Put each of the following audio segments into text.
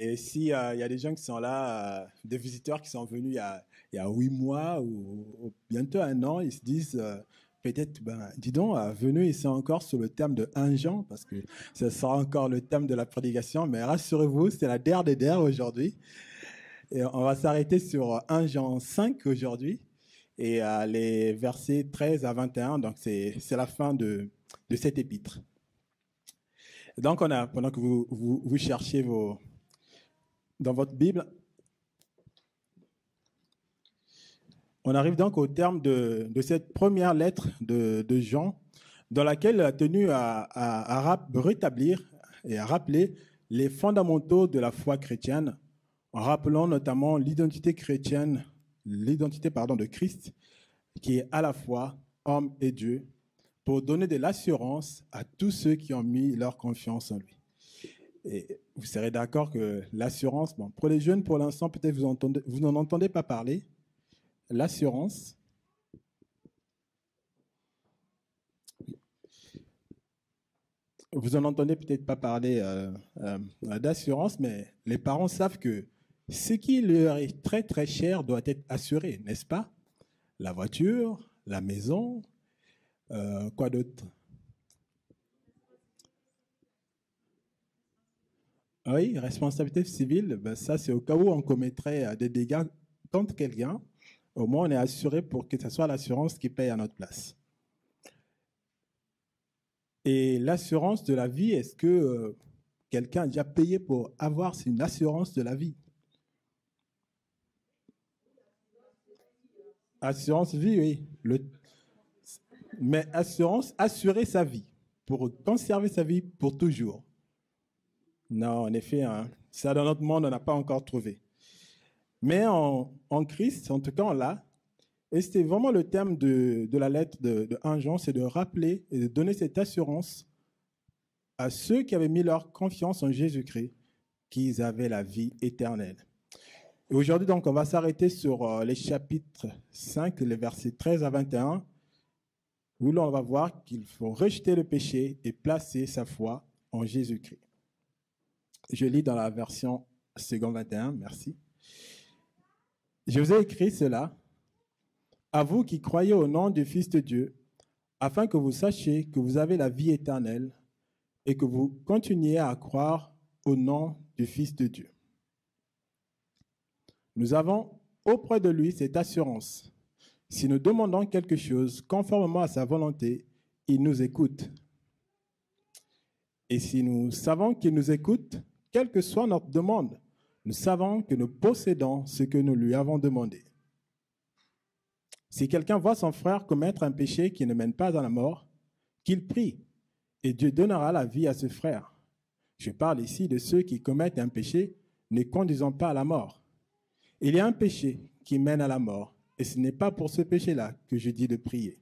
Et s'il y a des gens qui sont là, des visiteurs qui sont venus il y a 8 mois ou bientôt un an, ils se disent peut-être, ben, dis donc, venez ici encore sur le thème de 1 Jean, parce que ce sera encore le thème de la prédication, mais rassurez-vous, c'est la der des der aujourd'hui. Et on va s'arrêter sur 1 Jean 5 aujourd'hui, et les versets 13 à 21, donc c'est la fin de cet épître. Donc, pendant que vous cherchez dans votre Bible, on arrive donc au terme de cette première lettre de Jean, dans laquelle il a tenu à rétablir et à rappeler les fondamentaux de la foi chrétienne, en rappelant notamment l'identité chrétienne, de Christ, qui est à la fois homme et Dieu, pour donner de l'assurance à tous ceux qui ont mis leur confiance en lui. Et vous serez d'accord que l'assurance, bon, pour les jeunes, pour l'instant, peut-être vous n'en entendez pas parler. L'assurance, vous n'en entendez peut-être pas parler d'assurance, mais les parents savent que ce qui leur est très très cher doit être assuré, n'est-ce pas? La voiture, la maison, quoi d'autre? Oui, responsabilité civile, ben ça c'est au cas où on commettrait des dégâts contre quelqu'un. Au moins on est assuré pour que ce soit l'assurance qui paye à notre place. Et l'assurance de la vie, est-ce que quelqu'un a déjà payé pour avoir une assurance de la vie? Assurance vie, oui. Mais assurance, assurer sa vie, pour conserver sa vie pour toujours. Non, en effet, hein, ça dans notre monde, on n'a pas encore trouvé. Mais en Christ, en tout cas, on l'a. Et c'était vraiment le thème de la lettre de 1 Jean, c'est de rappeler et de donner cette assurance à ceux qui avaient mis leur confiance en Jésus-Christ, qu'ils avaient la vie éternelle. Et aujourd'hui, donc, on va s'arrêter sur les chapitres 5, les versets 13 à 21, où l'on va voir qu'il faut rejeter le péché et placer sa foi en Jésus-Christ. Je lis dans la version second 21, merci. Je vous ai écrit cela à vous qui croyez au nom du Fils de Dieu, afin que vous sachiez que vous avez la vie éternelle et que vous continuiez à croire au nom du Fils de Dieu. Nous avons auprès de lui cette assurance. Si nous demandons quelque chose conformément à sa volonté, il nous écoute. Et si nous savons qu'il nous écoute, quelle que soit notre demande, nous savons que nous possédons ce que nous lui avons demandé. Si quelqu'un voit son frère commettre un péché qui ne mène pas à la mort, qu'il prie, et Dieu donnera la vie à ce frère. Je parle ici de ceux qui commettent un péché ne conduisant pas à la mort. Il y a un péché qui mène à la mort, et ce n'est pas pour ce péché-là que je dis de prier.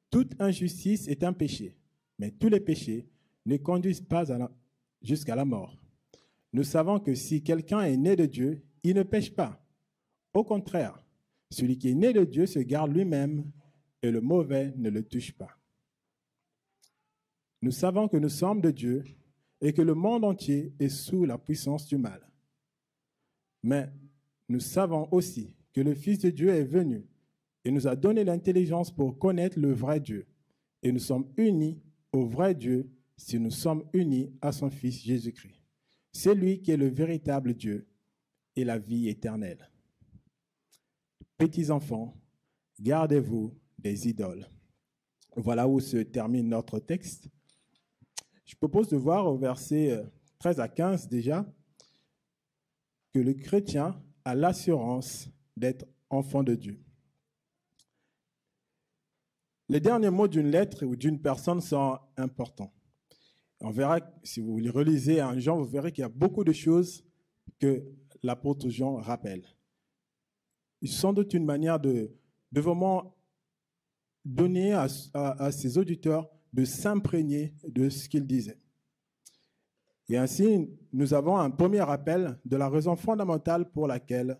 Toute injustice est un péché, mais tous les péchés ne conduisent pas jusqu'à la mort. Nous savons que si quelqu'un est né de Dieu, il ne pêche pas. Au contraire, celui qui est né de Dieu se garde lui-même et le mauvais ne le touche pas. Nous savons que nous sommes de Dieu et que le monde entier est sous la puissance du mal. Mais nous savons aussi que le Fils de Dieu est venu et nous a donné l'intelligence pour connaître le vrai Dieu. Et nous sommes unis au vrai Dieu si nous sommes unis à son Fils Jésus-Christ. C'est lui qui est le véritable Dieu et la vie éternelle. Petits enfants, gardez-vous des idoles. Voilà où se termine notre texte. Je propose de voir au verset 13 à 15 déjà que le chrétien a l'assurance d'être enfant de Dieu. Les derniers mots d'une lettre ou d'une personne sont importants. On verra, si vous relisez 1 Jean, vous verrez qu'il y a beaucoup de choses que l'apôtre Jean rappelle. C'est sans doute une manière de vraiment donner à ses auditeurs de s'imprégner de ce qu'il disait. Et ainsi, nous avons un premier rappel de la raison fondamentale pour laquelle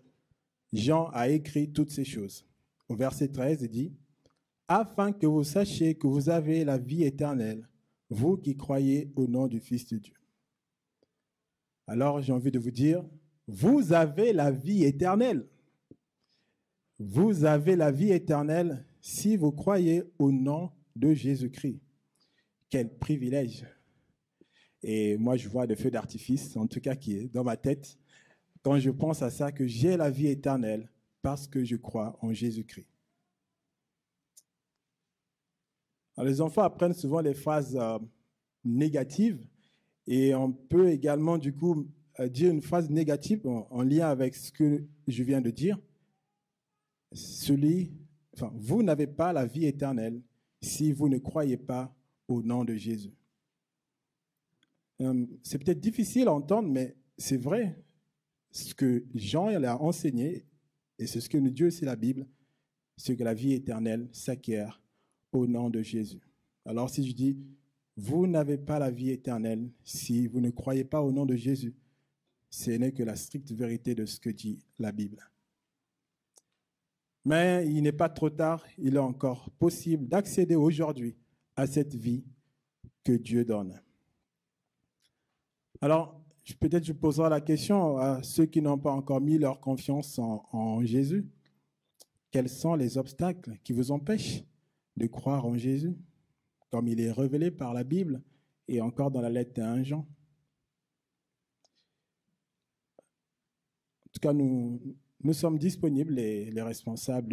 Jean a écrit toutes ces choses. Au verset 13, il dit « Afin que vous sachiez que vous avez la vie éternelle, vous qui croyez au nom du Fils de Dieu. » Alors j'ai envie de vous dire, vous avez la vie éternelle. Vous avez la vie éternelle si vous croyez au nom de Jésus-Christ. Quel privilège! Et moi, je vois des feux d'artifice, en tout cas qui est dans ma tête, quand je pense à ça, que j'ai la vie éternelle parce que je crois en Jésus-Christ. Alors, les enfants apprennent souvent les phrases négatives et on peut également, du coup, dire une phrase négative en lien avec ce que je viens de dire. Vous n'avez pas la vie éternelle si vous ne croyez pas au nom de Jésus. C'est peut-être difficile à entendre, mais c'est vrai. Ce que Jean a enseigné, et c'est ce que nous dit aussi la Bible, c'est que la vie éternelle s'acquiert au nom de Jésus. Alors si je dis, vous n'avez pas la vie éternelle si vous ne croyez pas au nom de Jésus, ce n'est que la stricte vérité de ce que dit la Bible. Mais il n'est pas trop tard, il est encore possible d'accéder aujourd'hui à cette vie que Dieu donne. Alors, peut-être je poserai la question à ceux qui n'ont pas encore mis leur confiance en Jésus. Quels sont les obstacles qui vous empêchent de croire en Jésus, comme il est révélé par la Bible et encore dans la lettre à 1 Jean? En tout cas, nous sommes disponibles, les responsables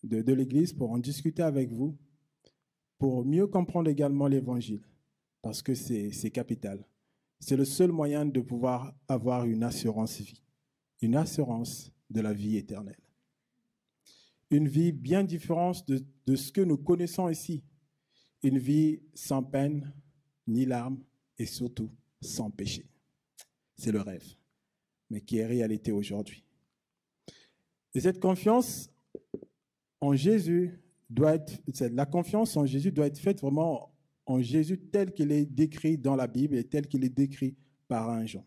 de l'Église, pour en discuter avec vous, pour mieux comprendre également l'Évangile, parce que c'est capital. C'est le seul moyen de pouvoir avoir une assurance vie, une assurance de la vie éternelle. Une vie bien différente de ce que nous connaissons ici. Une vie sans peine, ni larmes, et surtout sans péché. C'est le rêve, mais qui est réalité aujourd'hui. Et cette confiance en Jésus la confiance en Jésus doit être faite vraiment en Jésus tel qu'il est décrit dans la Bible et tel qu'il est décrit par 1 Jean.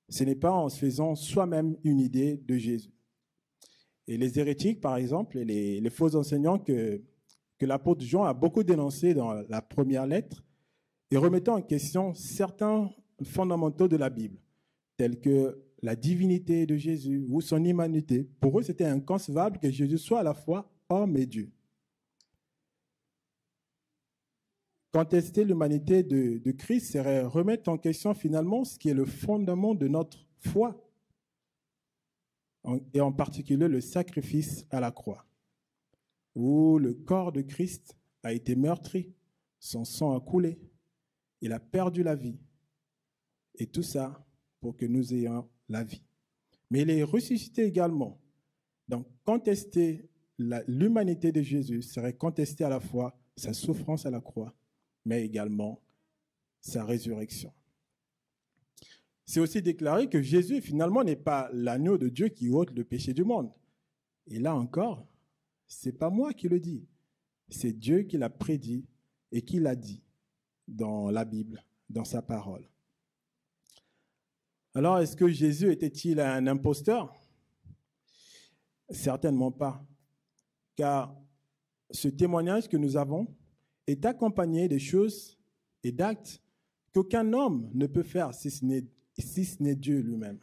Ce n'est pas en se faisant soi-même une idée de Jésus. Et les hérétiques, par exemple, et les faux enseignants que l'apôtre Jean a beaucoup dénoncés dans la première lettre, et remettant en question certains fondamentaux de la Bible, tels que la divinité de Jésus ou son humanité. Pour eux, c'était inconcevable que Jésus soit à la fois homme et Dieu. Contester l'humanité de Christ serait remettre en question finalement ce qui est le fondement de notre foi, et en particulier le sacrifice à la croix, où le corps de Christ a été meurtri, son sang a coulé, il a perdu la vie, et tout ça pour que nous ayons la vie. Mais il est ressuscité également. Donc, contester l'humanité de Jésus serait contester à la fois sa souffrance à la croix, mais également sa résurrection. C'est aussi déclarer que Jésus, finalement, n'est pas l'agneau de Dieu qui ôte le péché du monde. Et là encore, ce n'est pas moi qui le dis. C'est Dieu qui l'a prédit et qui l'a dit dans la Bible, dans sa parole. Alors, est-ce que Jésus était-il un imposteur? Certainement pas. Car ce témoignage que nous avons est accompagné de choses et d'actes qu'aucun homme ne peut faire si ce n'est Dieu lui-même.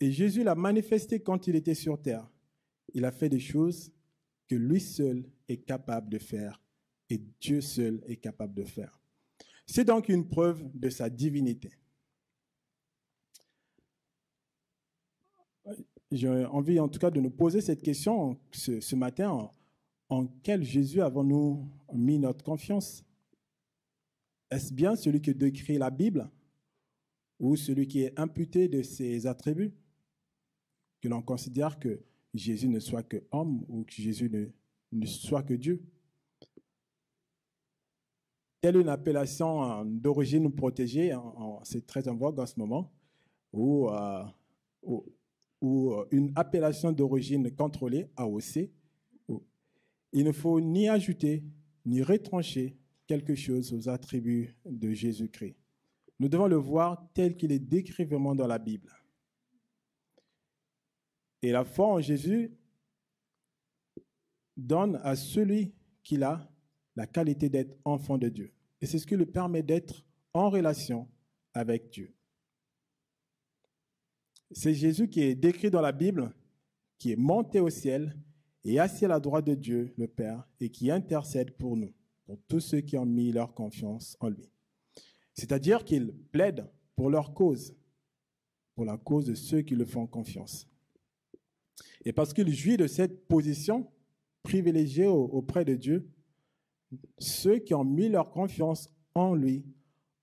Et Jésus l'a manifesté quand il était sur terre. Il a fait des choses que lui seul est capable de faire et Dieu seul est capable de faire. C'est donc une preuve de sa divinité. J'ai envie en tout cas de nous poser cette question ce matin. En quel Jésus avons-nous mis notre confiance? Est-ce bien celui que décrit la Bible ou celui qui est imputé de ses attributs? Que l'on considère que Jésus ne soit que homme ou que Jésus ne soit que Dieu? Telle une appellation d'origine protégée, c'est très en vogue en ce moment, ou une appellation d'origine contrôlée, AOC, il ne faut ni ajouter ni retrancher quelque chose aux attributs de Jésus-Christ. Nous devons le voir tel qu'il est décrit vraiment dans la Bible. Et la foi en Jésus donne à celui qui a la qualité d'être enfant de Dieu. Et c'est ce qui lui permet d'être en relation avec Dieu. C'est Jésus qui est décrit dans la Bible, qui est monté au ciel et assis à la droite de Dieu, le Père, et qui intercède pour nous, pour tous ceux qui ont mis leur confiance en lui. C'est-à-dire qu'il plaide pour leur cause, pour la cause de ceux qui le font confiance. Et parce qu'il jouit de cette position privilégiée auprès de Dieu, ceux qui ont mis leur confiance en lui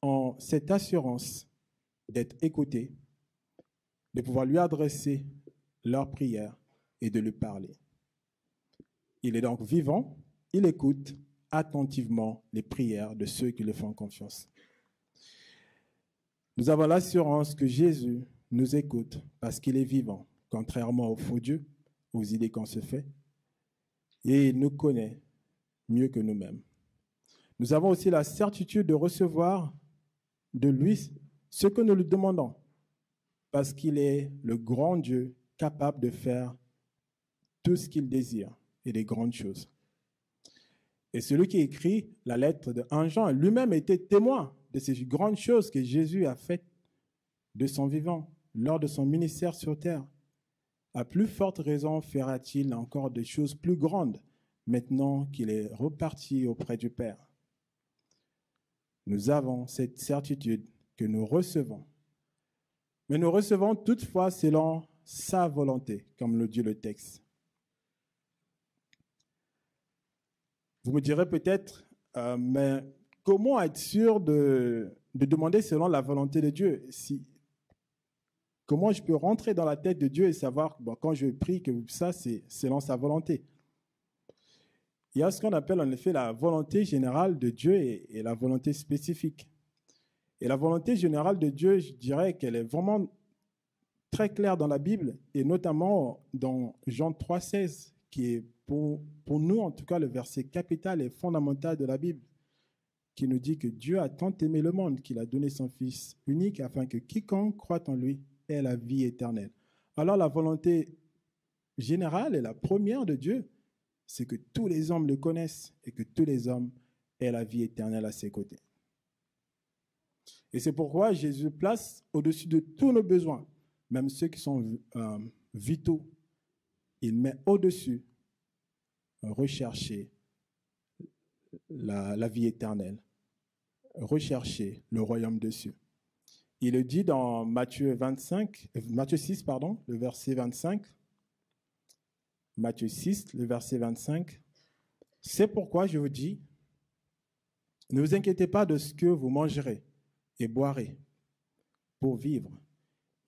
ont cette assurance d'être écoutés, de pouvoir lui adresser leurs prières et de lui parler. Il est donc vivant, il écoute attentivement les prières de ceux qui le font confiance. Nous avons l'assurance que Jésus nous écoute parce qu'il est vivant, contrairement aux faux dieux, aux idées qu'on se fait, et il nous connaît mieux que nous-mêmes. Nous avons aussi la certitude de recevoir de lui ce que nous lui demandons, parce qu'il est le grand Dieu capable de faire tout ce qu'il désire et des grandes choses. Et celui qui écrit la lettre de 1 Jean lui-même était témoin de ces grandes choses que Jésus a faites de son vivant lors de son ministère sur terre. À plus forte raison fera-t-il encore des choses plus grandes maintenant qu'il est reparti auprès du Père. Nous avons cette certitude que nous recevons. Mais nous recevons toutefois selon sa volonté, comme le dit le texte. Vous me direz peut-être, mais comment être sûr de demander selon la volonté de Dieu? Comment je peux rentrer dans la tête de Dieu et savoir, quand je prie, que ça, c'est selon sa volonté? Il y a ce qu'on appelle en effet la volonté générale de Dieu et la volonté spécifique. Et la volonté générale de Dieu, je dirais qu'elle est vraiment très claire dans la Bible, et notamment dans Jean 3,16, qui est pour nous, en tout cas, le verset capital et fondamental de la Bible, qui nous dit que Dieu a tant aimé le monde qu'il a donné son Fils unique afin que quiconque croit en lui ait la vie éternelle. Alors la volonté générale et la première de Dieu, c'est que tous les hommes le connaissent et que tous les hommes aient la vie éternelle à ses côtés. Et c'est pourquoi Jésus place au-dessus de tous nos besoins, même ceux qui sont vitaux, il met au-dessus rechercher la vie éternelle, rechercher le royaume des cieux. Il le dit dans Matthieu 6, le verset 25. Matthieu 6, le verset 25. C'est pourquoi je vous dis, ne vous inquiétez pas de ce que vous mangerez et boirez pour vivre,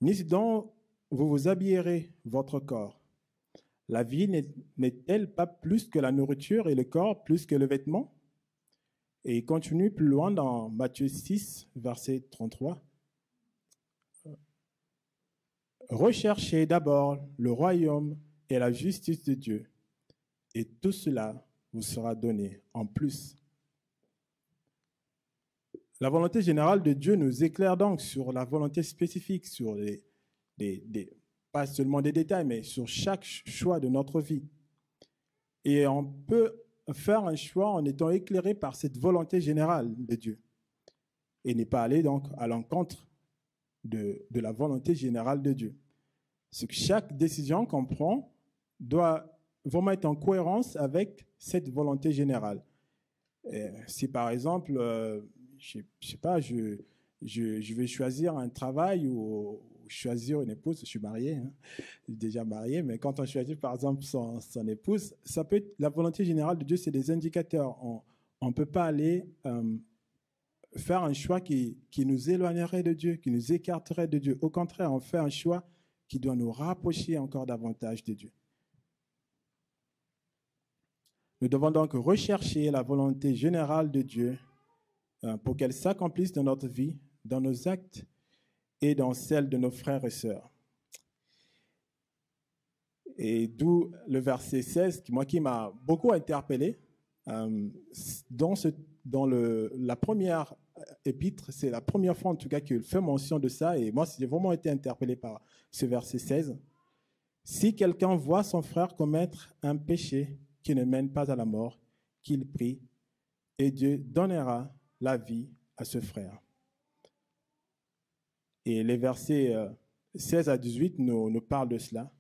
ni dont vous vous habillerez votre corps. La vie n'est-elle pas plus que la nourriture et le corps plus que le vêtement? Et il continue plus loin dans Matthieu 6, verset 33. Recherchez d'abord le royaume et la justice de Dieu, et tout cela vous sera donné en plus. La volonté générale de Dieu nous éclaire donc sur la volonté spécifique, sur pas seulement des détails, mais sur chaque choix de notre vie. Et on peut faire un choix en étant éclairé par cette volonté générale de Dieu, et ne pas aller donc à l'encontre de la volonté générale de Dieu. C'est que chaque décision qu'on prend doit vraiment être en cohérence avec cette volonté générale. Et si par exemple, je sais pas, je vais choisir un travail ou choisir une épouse, je suis marié, déjà marié, mais quand on choisit par exemple son épouse, ça peut être la volonté générale de Dieu, c'est des indicateurs. On ne peut pas aller faire un choix qui nous éloignerait de Dieu, qui nous écarterait de Dieu. Au contraire, on fait un choix qui doit nous rapprocher encore davantage de Dieu. Nous devons donc rechercher la volonté générale de Dieu pour qu'elle s'accomplisse dans notre vie, dans nos actes et dans celle de nos frères et sœurs. Et d'où le verset 16, qui m'a beaucoup interpellé. Dans la première épître, c'est la première fois en tout cas qu'il fait mention de ça, et moi j'ai vraiment été interpellé par ce verset 16. Si quelqu'un voit son frère commettre un péché qui ne mène pas à la mort, qu'il prie, et Dieu donnera la vie à ce frère. Et les versets 16 à 18 nous parlent de cela.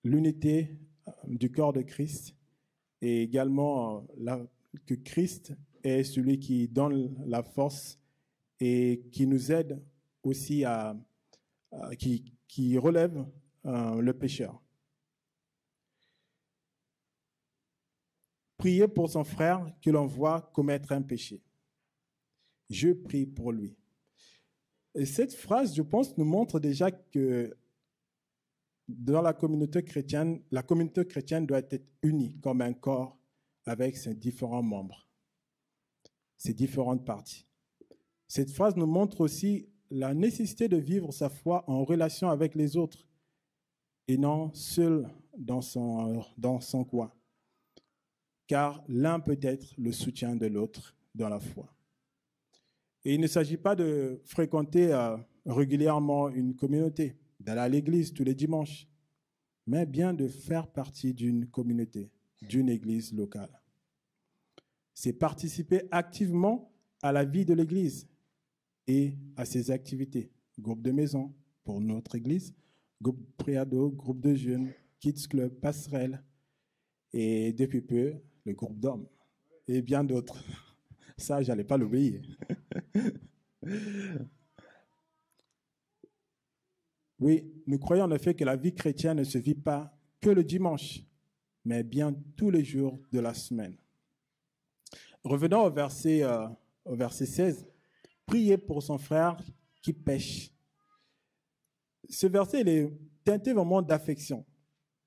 L'unité du corps de Christ et également que Christ est celui qui donne la force et qui nous aide aussi qui relève le pécheur. Prier pour son frère que l'on voit commettre un péché. Je prie pour lui. Et cette phrase, je pense, nous montre déjà que dans la communauté chrétienne doit être unie comme un corps avec ses différents membres, ses différentes parties. Cette phrase nous montre aussi la nécessité de vivre sa foi en relation avec les autres et non seul dans son coin, car l'un peut être le soutien de l'autre dans la foi. Et il ne s'agit pas de fréquenter régulièrement une communauté, d'aller à l'église tous les dimanches, mais bien de faire partie d'une communauté, d'une église locale. C'est participer activement à la vie de l'église et à ses activités. Groupe de maison pour notre église, groupe préado, groupe de jeunes, kids club, passerelle et depuis peu, le groupe d'hommes et bien d'autres. Ça, je n'allais pas l'oublier. Oui, nous croyons en effet que la vie chrétienne ne se vit pas que le dimanche, mais bien tous les jours de la semaine. Revenons au verset 16. Priez pour son frère qui pêche. Ce verset, il est teinté vraiment d'affection,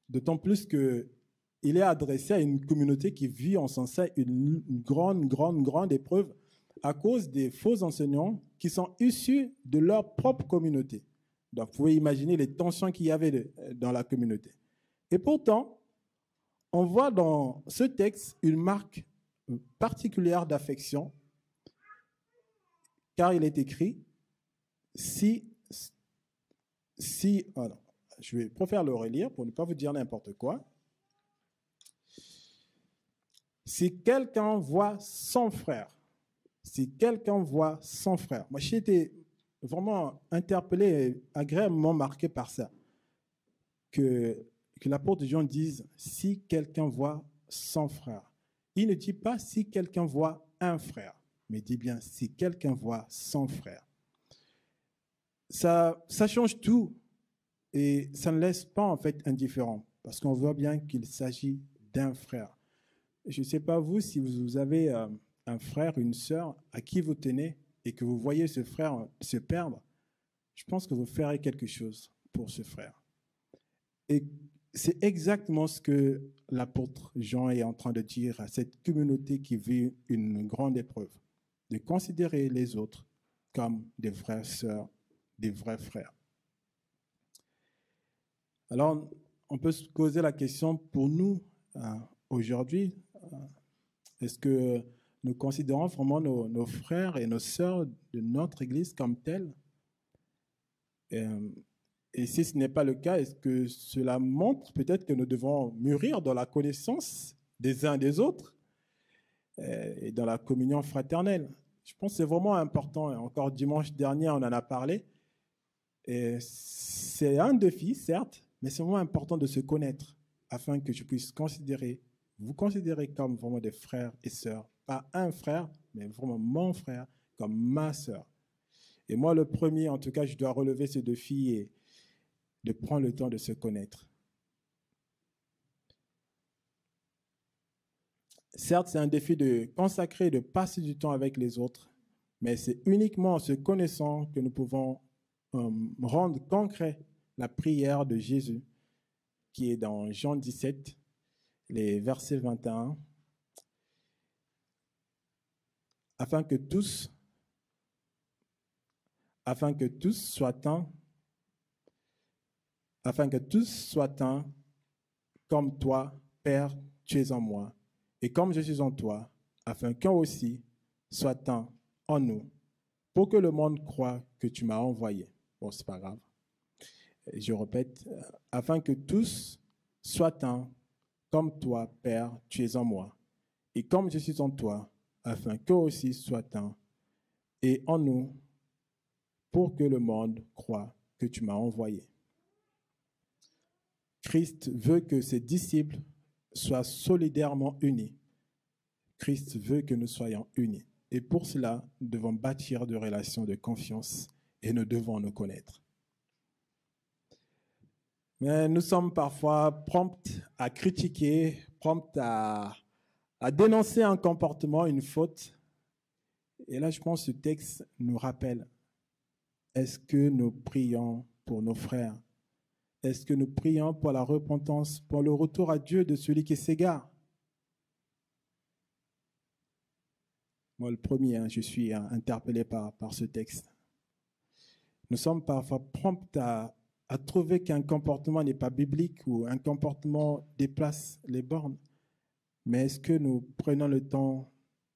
d'autant plus qu'il est adressé à une communauté qui vit en son sein une grande épreuve à cause des faux enseignants qui sont issus de leur propre communauté. Donc, vous pouvez imaginer les tensions qu'il y avait dans la communauté. Et pourtant, on voit dans ce texte une marque particulière d'affection, car il est écrit, je préfère le relire pour ne pas vous dire n'importe quoi. Si quelqu'un voit son frère, moi j'ai été vraiment interpellé et agréablement marqué par ça, que l'apôtre Jean dise si quelqu'un voit son frère. Il ne dit pas si quelqu'un voit un frère, mais il dit bien si quelqu'un voit son frère. Ça change tout et ça ne laisse pas en fait indifférent parce qu'on voit bien qu'il s'agit d'un frère. Je ne sais pas vous, si vous avez un frère, une sœur à qui vous tenez et que vous voyez ce frère se perdre, je pense que vous ferez quelque chose pour ce frère. Et c'est exactement ce que l'apôtre Jean est en train de dire à cette communauté qui vit une grande épreuve, de considérer les autres comme des vraies sœurs, des vrais frères. Alors, on peut se poser la question pour nous aujourd'hui, est-ce que nous considérons vraiment nos frères et nos sœurs de notre Église comme tels? Et si ce n'est pas le cas, est-ce que cela montre peut-être que nous devons mûrir dans la connaissance des uns des autres et dans la communion fraternelle? Je pense que c'est vraiment important. Encore dimanche dernier, on en a parlé. Et c'est un défi, certes, mais c'est vraiment important de se connaître afin que je puisse vous considérer comme vraiment des frères et sœurs. Pas un frère, mais vraiment mon frère, comme ma sœur. Et moi, le premier, en tout cas, je dois relever ce défi et de prendre le temps de se connaître. Certes, c'est un défi de consacrer, de passer du temps avec les autres, mais c'est uniquement en se connaissant que nous pouvons rendre concret la prière de Jésus, qui est dans Jean 17, les versets 21, afin que tous soient un comme toi, Père, tu es en moi, et comme je suis en toi, afin qu'eux aussi soient un en nous, pour que le monde croie que tu m'as envoyé. Bon, c'est pas grave. Je répète, afin que tous soient un comme toi, Père, tu es en moi, et comme je suis en toi, afin qu'eux aussi soient un, et en nous, pour que le monde croie que tu m'as envoyé. Christ veut que ses disciples soient solidairement unis. Christ veut que nous soyons unis. Et pour cela, nous devons bâtir des relations de confiance et nous devons nous connaître. Mais nous sommes parfois prompts à critiquer, prompts à dénoncer un comportement, une faute. Et là, je pense que ce texte nous rappelle, est-ce que nous prions pour nos frères? Est-ce que nous prions pour la repentance, pour le retour à Dieu de celui qui s'égare? Moi, le premier, je suis interpellé par ce texte. Nous sommes parfois prompts à trouver qu'un comportement n'est pas biblique ou un comportement déplace les bornes. Mais est-ce que nous prenons le temps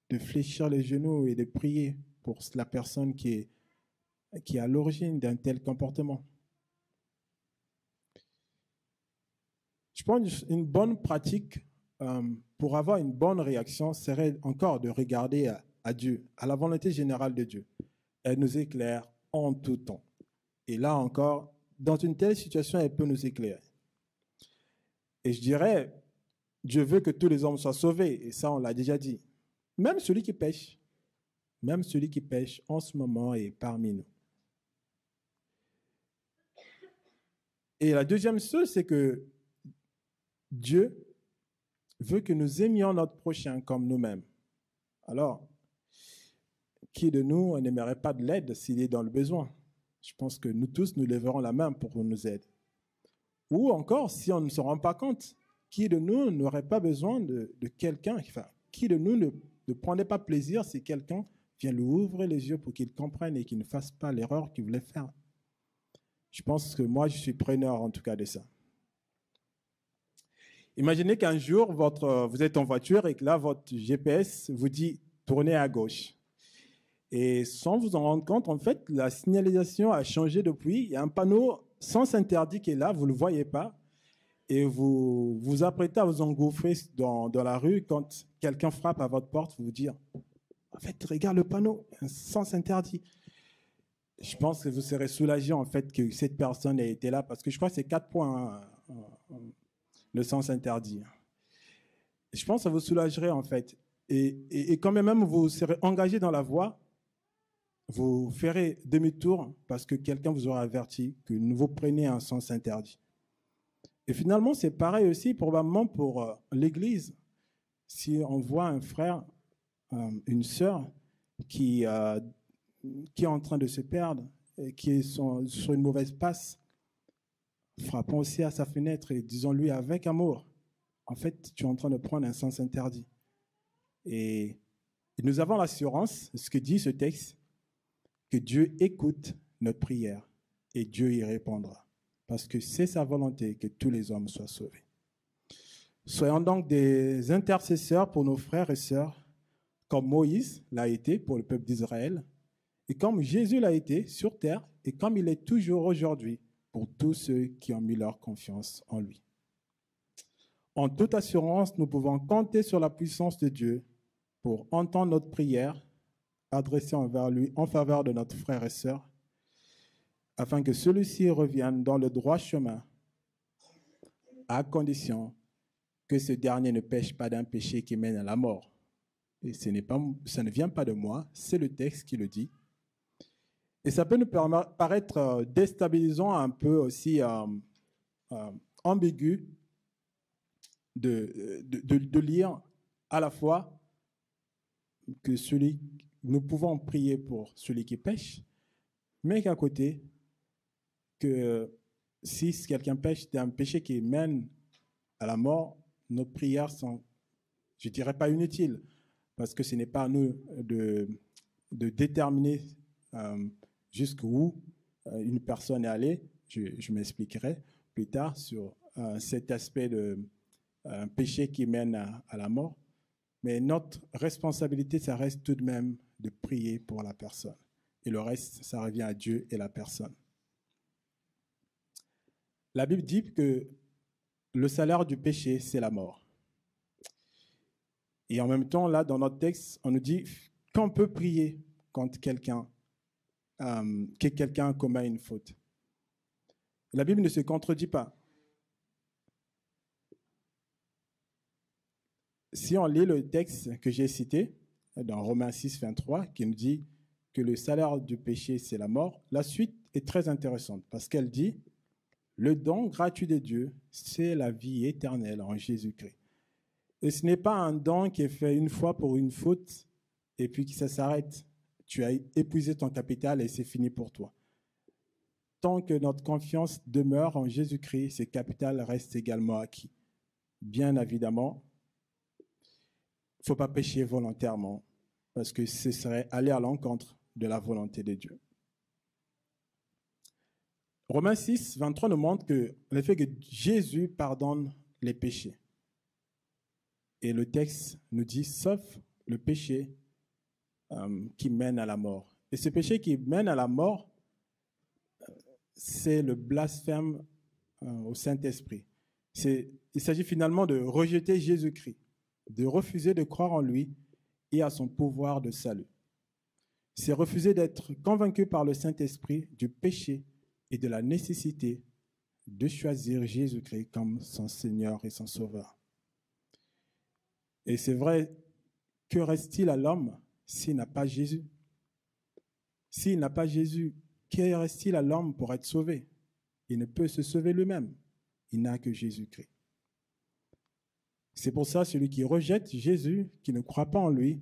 de fléchir les genoux et de prier pour la personne qui est à l'origine d'un tel comportement? Je pense qu'une bonne pratique pour avoir une bonne réaction serait encore de regarder à Dieu, à la volonté générale de Dieu. Elle nous éclaire en tout temps. Et là encore, dans une telle situation, elle peut nous éclairer. Et je dirais, Dieu veut que tous les hommes soient sauvés, et ça on l'a déjà dit. Même celui qui pêche en ce moment est parmi nous. Et la deuxième chose, c'est que Dieu veut que nous aimions notre prochain comme nous-mêmes. Alors, qui de nous n'aimerait pas de l'aide s'il est dans le besoin? Je pense que nous tous, nous lèverons la main pour qu'on nous aide. Ou encore, si on ne se rend pas compte, qui de nous n'aurait pas besoin de quelqu'un, enfin, qui de nous ne prendrait pas plaisir si quelqu'un vient lui ouvrir les yeux pour qu'il comprenne et qu'il ne fasse pas l'erreur qu'il voulait faire? Je pense que moi, je suis preneur en tout cas de ça. Imaginez qu'un jour, vous êtes en voiture et que là, votre GPS vous dit « tournez à gauche ». Et sans vous en rendre compte, en fait, la signalisation a changé depuis. Il y a un panneau sens interdit qui est là, vous ne le voyez pas. Et vous vous apprêtez à vous engouffrer dans la rue quand quelqu'un frappe à votre porte, vous vous dites « en fait, regarde le panneau, un sens interdit ». Je pense que vous serez soulagé en fait que cette personne ait été là parce que je crois que c'est 4 points, le sens interdit. Je pense que ça vous soulagerait en fait. Et quand même vous serez engagé dans la voie, vous ferez demi-tour parce que quelqu'un vous aura averti que vous prenez un sens interdit. Et finalement, c'est pareil aussi probablement pour l'Église. Si on voit un frère, une sœur qui est en train de se perdre, et qui est sur une mauvaise passe, frappons aussi à sa fenêtre et disons-lui avec amour, en fait, tu es en train de prendre un sens interdit. Et nous avons l'assurance, ce que dit ce texte, que Dieu écoute notre prière et Dieu y répondra. Parce que c'est sa volonté que tous les hommes soient sauvés. Soyons donc des intercesseurs pour nos frères et sœurs, comme Moïse l'a été pour le peuple d'Israël, et comme Jésus l'a été sur terre, et comme il est toujours aujourd'hui pour tous ceux qui ont mis leur confiance en lui. En toute assurance, nous pouvons compter sur la puissance de Dieu pour entendre notre prière adressée envers lui en faveur de notre frère et sœur, afin que celui-ci revienne dans le droit chemin, à condition que ce dernier ne pêche pas d'un péché qui mène à la mort. Et ça ne vient pas de moi, c'est le texte qui le dit. Et ça peut nous paraître déstabilisant, un peu aussi ambigu de lire à la fois que nous pouvons prier pour celui qui pêche, mais qu'à côté, que si quelqu'un pêche d'un péché qui mène à la mort, nos prières sont, je ne dirais pas inutiles, parce que ce n'est pas à nous de déterminer jusqu'où une personne est allée. Je m'expliquerai plus tard sur cet aspect de péché qui mène à la mort. Mais notre responsabilité, ça reste tout de même de prier pour la personne. Et le reste, ça revient à Dieu et la personne. La Bible dit que le salaire du péché, c'est la mort. Et en même temps, là, dans notre texte, on nous dit qu'on peut prier quand quelqu'un que quelqu'un commet une faute. La Bible ne se contredit pas. Si on lit le texte que j'ai cité, dans Romains 6, 23, qui nous dit que le salaire du péché, c'est la mort, la suite est très intéressante parce qu'elle dit « Le don gratuit de Dieu, c'est la vie éternelle en Jésus-Christ. » Et ce n'est pas un don qui est fait une fois pour une faute et puis que ça s'arrête. Tu as épuisé ton capital et c'est fini pour toi. Tant que notre confiance demeure en Jésus-Christ, ce capital reste également acquis. Bien évidemment, il ne faut pas pécher volontairement parce que ce serait aller à l'encontre de la volonté de Dieu. Romains 6, 23 nous montre que le fait que Jésus pardonne les péchés. Et le texte nous dit, sauf le péché qui mène à la mort. Et ce péché qui mène à la mort, c'est le blasphème au Saint-Esprit. Il s'agit finalement de rejeter Jésus-Christ, de refuser de croire en lui et à son pouvoir de salut. C'est refuser d'être convaincu par le Saint-Esprit du péché et de la nécessité de choisir Jésus-Christ comme son Seigneur et son Sauveur. Et c'est vrai, que reste-t-il à l'homme s'il n'a pas Jésus? S'il n'a pas Jésus, que reste-t-il à l'homme pour être sauvé? Il ne peut se sauver lui-même. Il n'a que Jésus-Christ. C'est pour ça, celui qui rejette Jésus, qui ne croit pas en lui,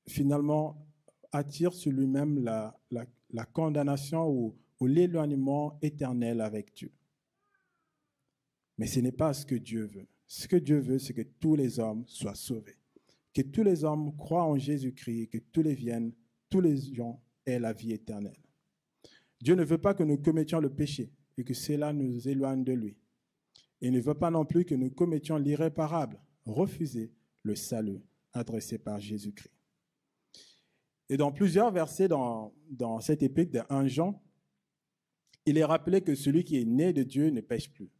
finalement attire sur lui-même la condamnation ou l'éloignement éternel avec Dieu. Mais ce n'est pas ce que Dieu veut. Ce que Dieu veut, c'est que tous les hommes soient sauvés. Que tous les hommes croient en Jésus-Christ, que tous les gens aient la vie éternelle. Dieu ne veut pas que nous commettions le péché et que cela nous éloigne de lui. Il ne veut pas non plus que nous commettions l'irréparable, refuser le salut adressé par Jésus-Christ. Et dans plusieurs versets dans cette épître de 1 Jean, il est rappelé que celui qui est né de Dieu ne pêche plus.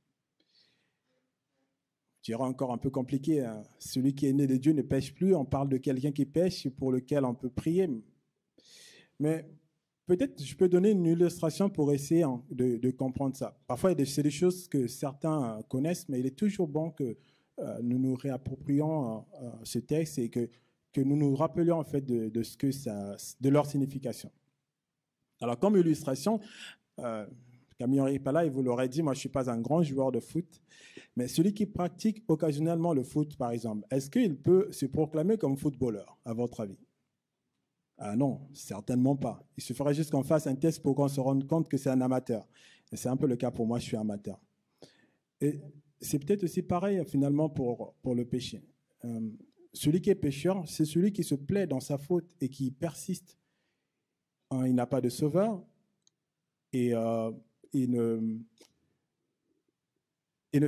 Je dirais encore un peu compliqué, hein. Celui qui est né de Dieu ne pêche plus. On parle de quelqu'un qui pêche pour lequel on peut prier. Mais peut-être je peux donner une illustration pour essayer de comprendre ça. Parfois, c'est des choses que certains connaissent, mais il est toujours bon que nous nous réapproprions ce texte et que nous nous rappelions en fait de leur signification. Alors, comme illustration, Camille Henri Pala, il vous l'aurait dit, moi je ne suis pas un grand joueur de foot, mais celui qui pratique occasionnellement le foot, par exemple, est-ce qu'il peut se proclamer comme footballeur, à votre avis? Ah non, certainement pas. Il suffirait juste qu'on fasse un test pour qu'on se rende compte que c'est un amateur. Et c'est un peu le cas pour moi, je suis amateur. Et c'est peut-être aussi pareil finalement pour le péché. Celui qui est pécheur, c'est celui qui se plaît dans sa faute et qui persiste. Il n'a pas de sauveur et il ne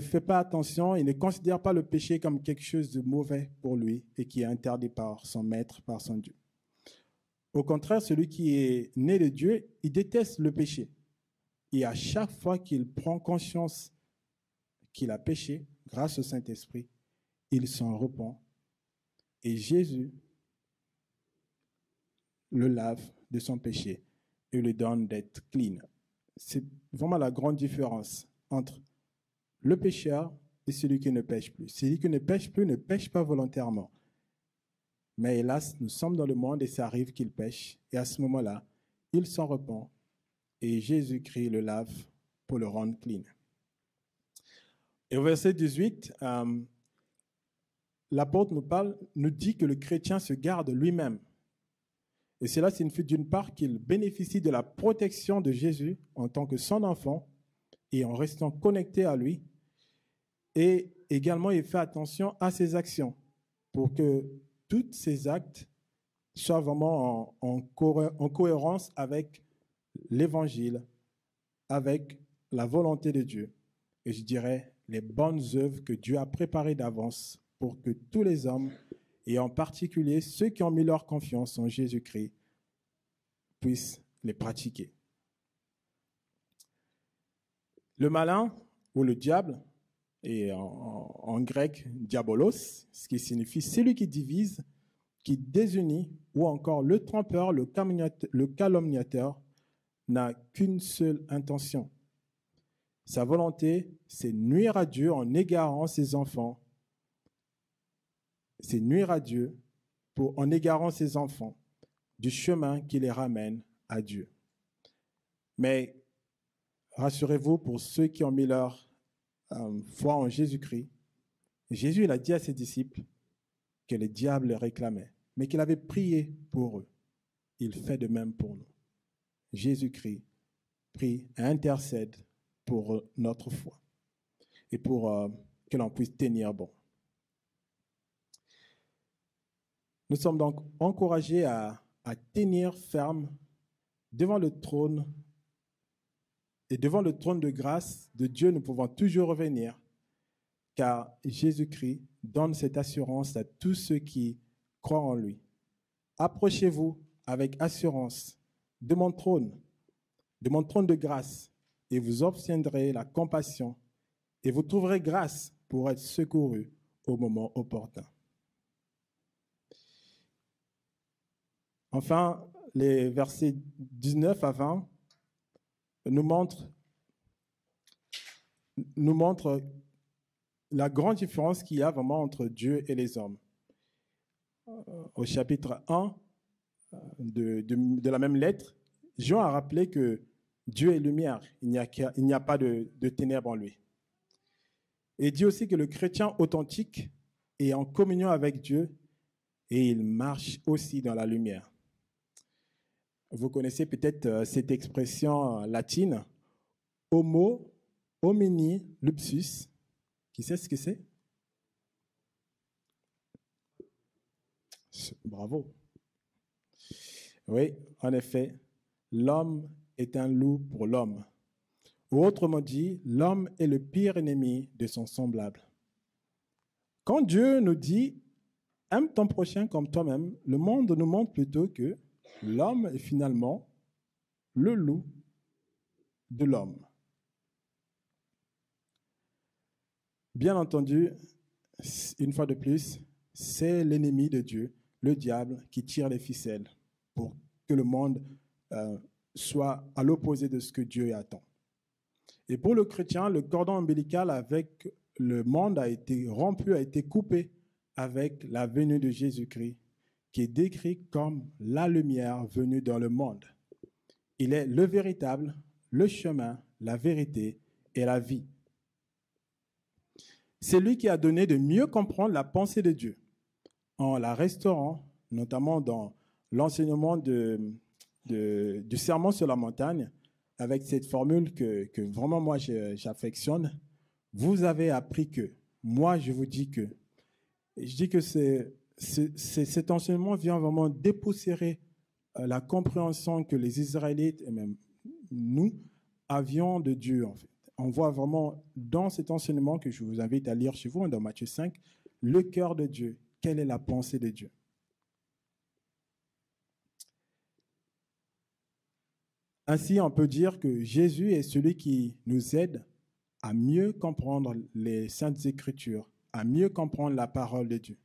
fait pas attention, il ne considère pas le péché comme quelque chose de mauvais pour lui et qui est interdit par son maître, par son Dieu. Au contraire, celui qui est né de Dieu, il déteste le péché. Et à chaque fois qu'il prend conscience qu'il a péché, grâce au Saint-Esprit, il s'en repent. Et Jésus le lave de son péché et lui donne d'être clean. C'est vraiment la grande différence entre le pécheur et celui qui ne pêche plus. Celui qui ne pêche plus ne pêche pas volontairement. Mais hélas, nous sommes dans le monde et ça arrive qu'il pêche. Et à ce moment-là, il s'en repent et Jésus-Christ le lave pour le rendre clean. Et au verset 18, l'apôtre nous dit que le chrétien se garde lui-même. Et cela signifie d'une part qu'il bénéficie de la protection de Jésus en tant que son enfant et en restant connecté à lui. Et également, il fait attention à ses actions pour que tous ses actes soient vraiment en cohérence avec l'Évangile, avec la volonté de Dieu. Et je dirais les bonnes œuvres que Dieu a préparées d'avance pour que tous les hommes, et en particulier ceux qui ont mis leur confiance en Jésus-Christ, puissent les pratiquer. Le malin ou le diable, et en grec diabolos, ce qui signifie celui qui divise, qui désunit, ou encore le trompeur, le calomniateur, n'a qu'une seule intention. Sa volonté, c'est nuire à Dieu en égarant ses enfants. C'est nuire à Dieu en égarant ses enfants du chemin qui les ramène à Dieu. Mais rassurez-vous, pour ceux qui ont mis leur foi en Jésus-Christ, Jésus il a dit à ses disciples que les diables les réclamaient, mais qu'il avait prié pour eux. Il fait de même pour nous. Jésus-Christ prie et intercède pour notre foi et pour que l'on puisse tenir bon. Nous sommes donc encouragés à tenir ferme devant le trône. Et devant le trône de grâce de Dieu, nous pouvons toujours revenir, car Jésus-Christ donne cette assurance à tous ceux qui croient en lui. Approchez-vous avec assurance de mon trône de grâce, et vous obtiendrez la compassion, et vous trouverez grâce pour être secourus au moment opportun. Enfin, les versets 19 à 20 nous montrent la grande différence qu'il y a vraiment entre Dieu et les hommes. Au chapitre 1 de la même lettre, Jean a rappelé que Dieu est lumière, il n'y a pas de ténèbres en lui. Et il dit aussi que le chrétien authentique est en communion avec Dieu et il marche aussi dans la lumière. Vous connaissez peut-être cette expression latine, homo homini lupsus. Qui sait ce que c'est? Bravo. Oui, en effet, l'homme est un loup pour l'homme. Ou autrement dit, l'homme est le pire ennemi de son semblable. Quand Dieu nous dit « aime ton prochain comme toi-même », le monde nous montre plutôt que l'homme est finalement le loup de l'homme. Bien entendu, une fois de plus, c'est l'ennemi de Dieu, le diable, qui tire les ficelles pour que le monde soit à l'opposé de ce que Dieu attend. Et pour le chrétien, le cordon ombilical avec le monde a été rompu, a été coupé avec la venue de Jésus-Christ, qui est décrit comme la lumière venue dans le monde. Il est le véritable, le chemin, la vérité et la vie. C'est lui qui a donné de mieux comprendre la pensée de Dieu en la restaurant, notamment dans l'enseignement du sermon sur la montagne, avec cette formule que vraiment moi j'affectionne. Vous avez appris que, moi je vous dis que. Et je dis que cet enseignement vient vraiment dépoussiérer la compréhension que les Israélites et même nous avions de Dieu en fait. On voit vraiment dans cet enseignement que je vous invite à lire chez vous, dans Matthieu 5, le cœur de Dieu. Quelle est la pensée de Dieu? Ainsi, on peut dire que Jésus est celui qui nous aide à mieux comprendre les Saintes Écritures, à mieux comprendre la parole de Dieu.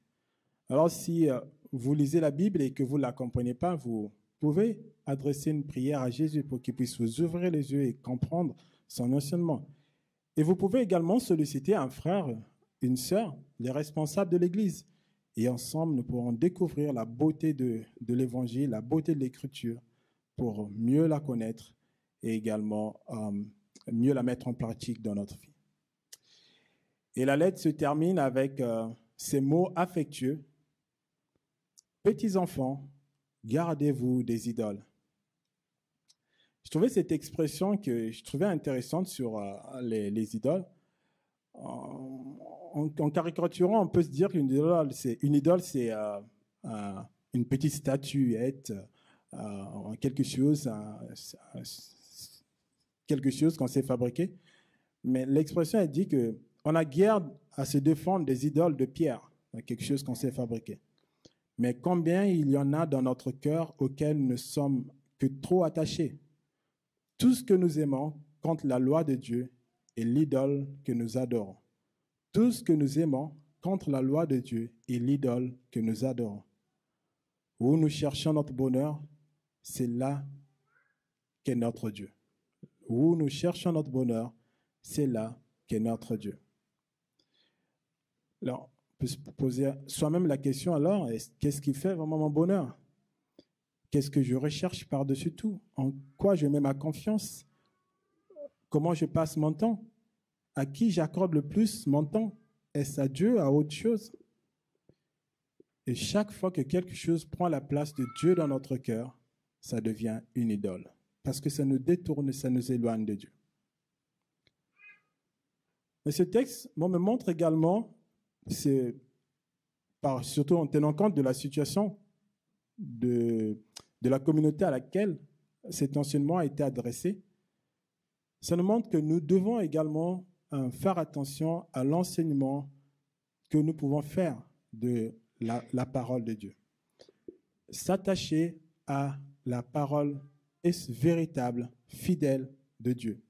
Alors, si vous lisez la Bible et que vous ne la comprenez pas, vous pouvez adresser une prière à Jésus pour qu'il puisse vous ouvrir les yeux et comprendre son enseignement. Et vous pouvez également solliciter un frère, une sœur, les responsables de l'Église. Et ensemble, nous pourrons découvrir la beauté de l'Évangile, la beauté de l'Écriture, pour mieux la connaître et également mieux la mettre en pratique dans notre vie. Et la lettre se termine avec ces mots affectueux. Petits enfants, gardez-vous des idoles. Je trouvais cette expression que je trouvais intéressante sur les idoles. En caricaturant, on peut se dire qu'une idole, c'est une petite statuette, quelque chose qu'on sait fabriquer. Mais l'expression, elle dit qu'on a guère à se défendre des idoles de pierre, quelque chose qu'on sait fabriquer. Mais combien il y en a dans notre cœur auxquels nous ne sommes que trop attachés. Tout ce que nous aimons contre la loi de Dieu est l'idole que nous adorons. Tout ce que nous aimons contre la loi de Dieu est l'idole que nous adorons. où nous cherchons notre bonheur, c'est là qu'est notre Dieu. Où nous cherchons notre bonheur, c'est là qu'est notre Dieu. Alors, on peut se poser soi-même la question alors, qu'est-ce qui fait vraiment mon bonheur? Qu'est-ce que je recherche par-dessus tout? En quoi je mets ma confiance? Comment je passe mon temps? À qui j'accorde le plus mon temps? Est-ce à Dieu, à autre chose? Et chaque fois que quelque chose prend la place de Dieu dans notre cœur, ça devient une idole. Parce que ça nous détourne, ça nous éloigne de Dieu. Mais ce texte me montre également, surtout en tenant compte de la situation de la communauté à laquelle cet enseignement a été adressé, ça nous montre que nous devons également faire attention à l'enseignement que nous pouvons faire de la parole de Dieu. S'attacher à la parole véritable, fidèle de Dieu.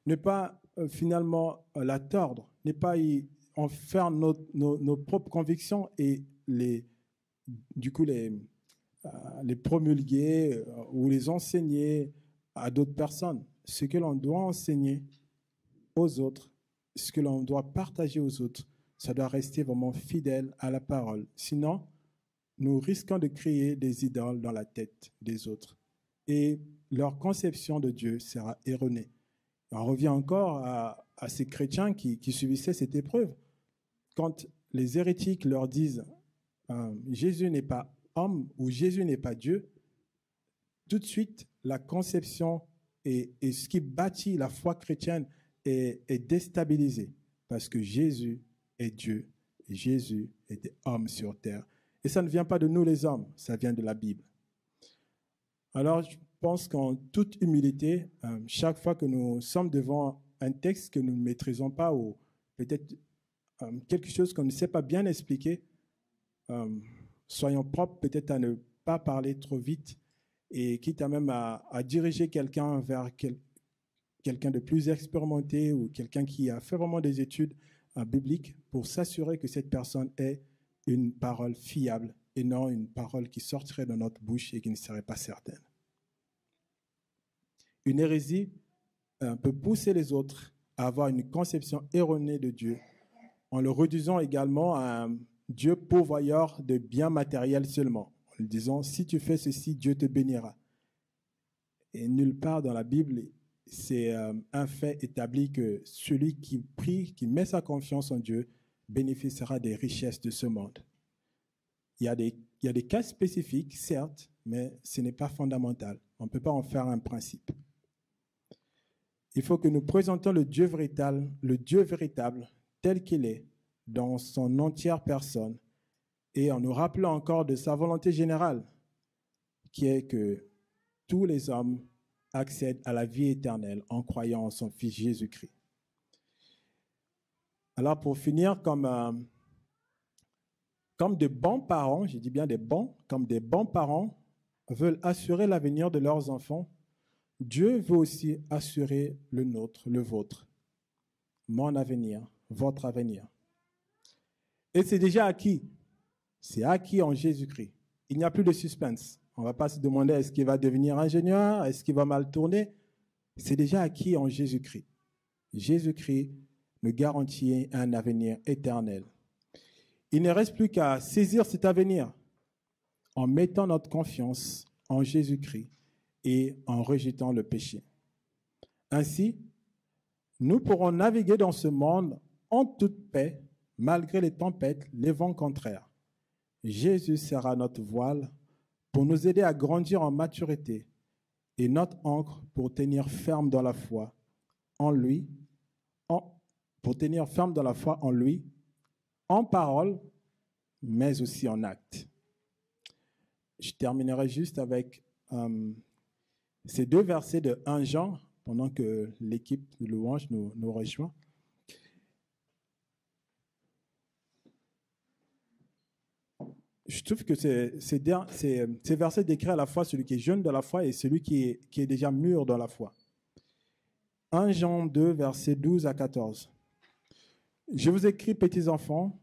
Ne pas finalement la tordre, ne pas y en faire nos propres convictions et les promulguer ou les enseigner à d'autres personnes. Ce que l'on doit enseigner aux autres, ce que l'on doit partager aux autres, ça doit rester vraiment fidèle à la parole. Sinon, nous risquons de créer des idoles dans la tête des autres. Et leur conception de Dieu sera erronée. On revient encore à ces chrétiens qui subissaient cette épreuve. Quand les hérétiques leur disent Jésus n'est pas homme ou Jésus n'est pas Dieu, tout de suite, la conception et ce qui bâtit la foi chrétienne est déstabilisé parce que Jésus est Dieu et Jésus était homme sur terre. Et ça ne vient pas de nous les hommes, ça vient de la Bible. Alors, je pense qu'en toute humilité, chaque fois que nous sommes devant un texte que nous ne maîtrisons pas ou peut-être quelque chose qu'on ne sait pas bien expliquer, soyons propres peut-être à ne pas parler trop vite et quitte à même à diriger quelqu'un vers quelqu'un de plus expérimenté ou quelqu'un qui a fait vraiment des études bibliques pour s'assurer que cette personne ait une parole fiable et non une parole qui sortirait de notre bouche et qui ne serait pas certaine. Une hérésie peut pousser les autres à avoir une conception erronée de Dieu en le réduisant également à un Dieu pourvoyeur de biens matériels seulement, en lui disant « si tu fais ceci, Dieu te bénira ». Et nulle part dans la Bible, c'est un fait établi que celui qui prie, qui met sa confiance en Dieu, bénéficiera des richesses de ce monde. Il y a des cas spécifiques, certes, mais ce n'est pas fondamental. On ne peut pas en faire un principe. Il faut que nous présentons le Dieu véritable tel qu'il est, dans son entière personne, et en nous rappelant encore de sa volonté générale, qui est que tous les hommes accèdent à la vie éternelle en croyant en son Fils Jésus-Christ. Alors pour finir, comme de bons parents, je dis bien comme des bons parents veulent assurer l'avenir de leurs enfants, Dieu veut aussi assurer le nôtre, le vôtre, mon avenir, votre avenir. Et c'est déjà acquis. C'est acquis en Jésus-Christ. Il n'y a plus de suspense. On ne va pas se demander est-ce qu'il va devenir ingénieur, est-ce qu'il va mal tourner. C'est déjà acquis en Jésus-Christ. Jésus-Christ nous garantit un avenir éternel. Il ne reste plus qu'à saisir cet avenir en mettant notre confiance en Jésus-Christ et en rejetant le péché. Ainsi, nous pourrons naviguer dans ce monde en toute paix, malgré les tempêtes, les vents contraires. Jésus sera notre voile pour nous aider à grandir en maturité et notre ancre pour tenir ferme dans la foi en lui, en parole, mais aussi en acte. Je terminerai juste avec ces deux versets de 1 Jean, pendant que l'équipe de louange nous rejoint. Je trouve que ces versets décrivent à la fois celui qui est jeune dans la foi et celui qui est déjà mûr dans la foi. 1 Jean 2, versets 12 à 14. Je vous écris, petits enfants,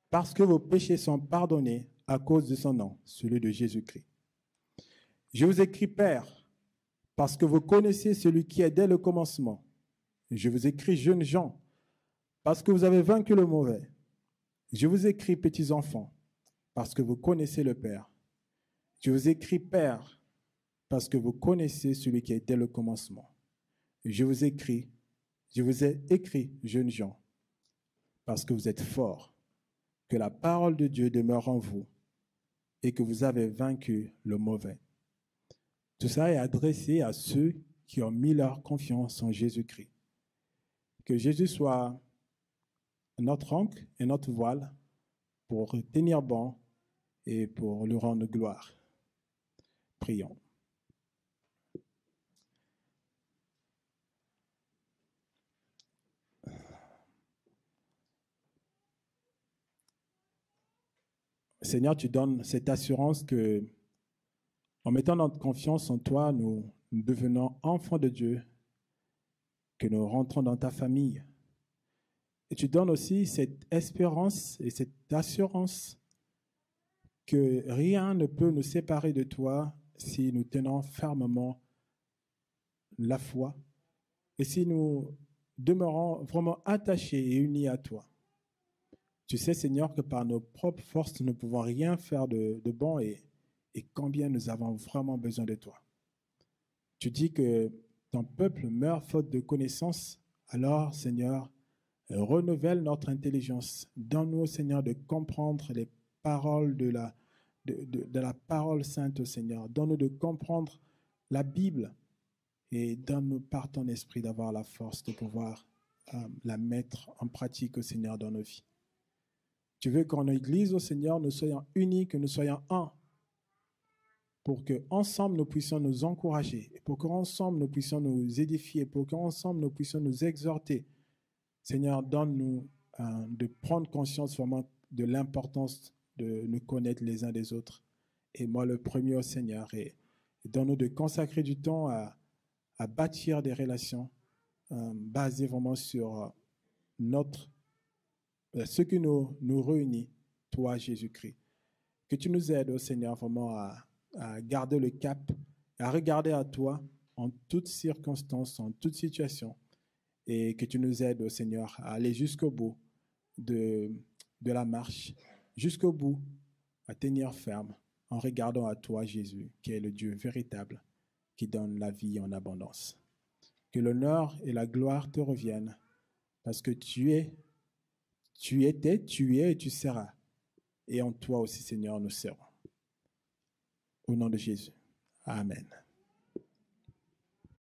parce que vos péchés sont pardonnés à cause de son nom, celui de Jésus-Christ. Je vous écris, Père, parce que vous connaissez celui qui est dès le commencement. Je vous écris, jeunes gens, parce que vous avez vaincu le mauvais. Je vous écris, petits enfants, parce que vous connaissez le Père. Je vous écris, Père, parce que vous connaissez celui qui est dès le commencement. Je vous ai écrit, jeunes gens, parce que vous êtes forts, que la parole de Dieu demeure en vous et que vous avez vaincu le mauvais. Tout ça est adressé à ceux qui ont mis leur confiance en Jésus-Christ. Que Jésus soit notre ancre et notre voile pour tenir bon et pour lui rendre gloire. Prions. Seigneur, tu donnes cette assurance que, en mettant notre confiance en toi, nous devenons enfants de Dieu, que nous rentrons dans ta famille. Et tu donnes aussi cette espérance et cette assurance que rien ne peut nous séparer de toi si nous tenons fermement la foi et si nous demeurons vraiment attachés et unis à toi. Tu sais, Seigneur, que par nos propres forces, nous ne pouvons rien faire de bon et combien nous avons vraiment besoin de toi. Tu dis que ton peuple meurt faute de connaissance. Alors, Seigneur, renouvelle notre intelligence. Donne-nous, Seigneur, de comprendre les paroles de la parole sainte, Seigneur. Donne-nous de comprendre la Bible et donne-nous par ton esprit d'avoir la force de pouvoir la mettre en pratique, Seigneur, dans nos vies. Tu veux qu'en Église, au Seigneur, nous soyons unis, que nous soyons un, pour qu'ensemble nous puissions nous encourager, pour qu'ensemble nous puissions nous édifier, pour qu'ensemble nous puissions nous exhorter. Seigneur, donne-nous de prendre conscience vraiment de l'importance de nous connaître les uns des autres. Et moi, le premier au Seigneur, et donne-nous de consacrer du temps à bâtir des relations basées vraiment sur ce qui nous réunit, toi, Jésus-Christ. Que tu nous aides, au Seigneur, vraiment à garder le cap, à regarder à toi en toutes circonstances, en toutes situations, et que tu nous aides, au Seigneur, à aller jusqu'au bout de la marche, jusqu'au bout, à tenir ferme, en regardant à toi, Jésus, qui est le Dieu véritable, qui donne la vie en abondance. Que l'honneur et la gloire te reviennent, parce que tu étais, tu es et tu seras. Et en toi aussi, Seigneur, nous serons. Au nom de Jésus. Amen.